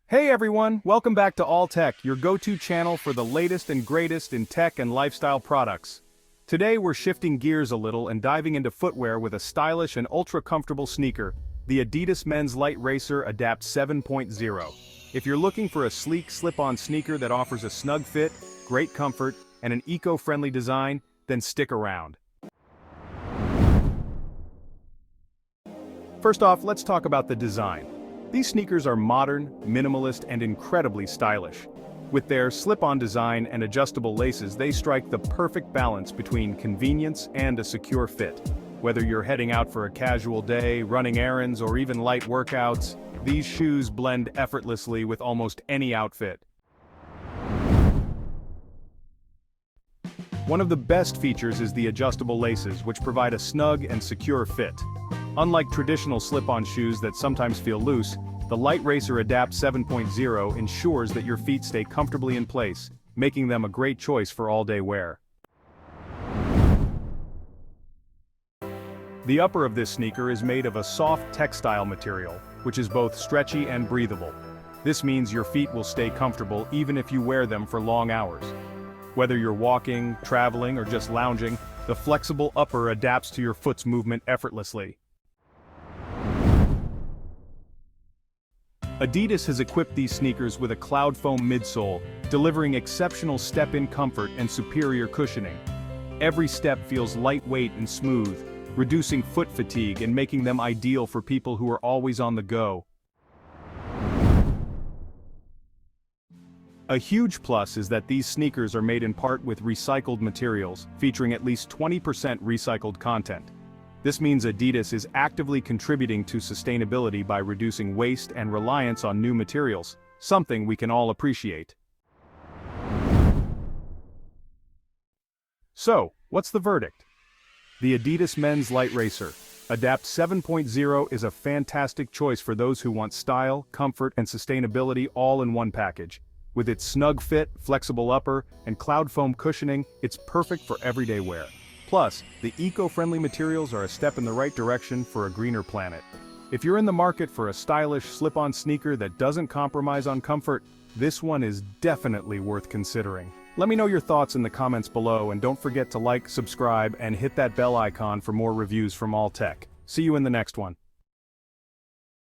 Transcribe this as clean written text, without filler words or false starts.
Hey everyone, welcome back to Alltech, your go-to channel for the latest and greatest in tech and lifestyle products. Today we're shifting gears a little and diving into footwear with a stylish and ultra-comfortable sneaker, the Adidas Men's Lite Racer Adapt 7.0. If you're looking for a sleek slip-on sneaker that offers a snug fit, great comfort, and an eco-friendly design, then stick around. First off, let's talk about the design. These sneakers are modern, minimalist, and incredibly stylish. With their slip-on design and adjustable laces, they strike the perfect balance between convenience and a secure fit. Whether you're heading out for a casual day, running errands, or even light workouts, these shoes blend effortlessly with almost any outfit. One of the best features is the adjustable laces, which provide a snug and secure fit. Unlike traditional slip-on shoes that sometimes feel loose, the Lite Racer Adapt 7.0 ensures that your feet stay comfortably in place, making them a great choice for all-day wear. The upper of this sneaker is made of a soft textile material, which is both stretchy and breathable. This means your feet will stay comfortable even if you wear them for long hours. Whether you're walking, traveling, or just lounging, the flexible upper adapts to your foot's movement effortlessly. Adidas has equipped these sneakers with a cloud foam midsole, delivering exceptional step-in comfort and superior cushioning. Every step feels lightweight and smooth, reducing foot fatigue and making them ideal for people who are always on the go. A huge plus is that these sneakers are made in part with recycled materials, featuring at least 20% recycled content. This means Adidas is actively contributing to sustainability by reducing waste and reliance on new materials, something we can all appreciate. So, what's the verdict? The Adidas Men's Lite Racer Adapt 7.0 is a fantastic choice for those who want style, comfort, and sustainability all in one package. With its snug fit, flexible upper, and cloud foam cushioning, it's perfect for everyday wear. Plus, the eco-friendly materials are a step in the right direction for a greener planet. If you're in the market for a stylish slip-on sneaker that doesn't compromise on comfort, this one is definitely worth considering. Let me know your thoughts in the comments below, and don't forget to like, subscribe, and hit that bell icon for more reviews from Alltech. See you in the next one.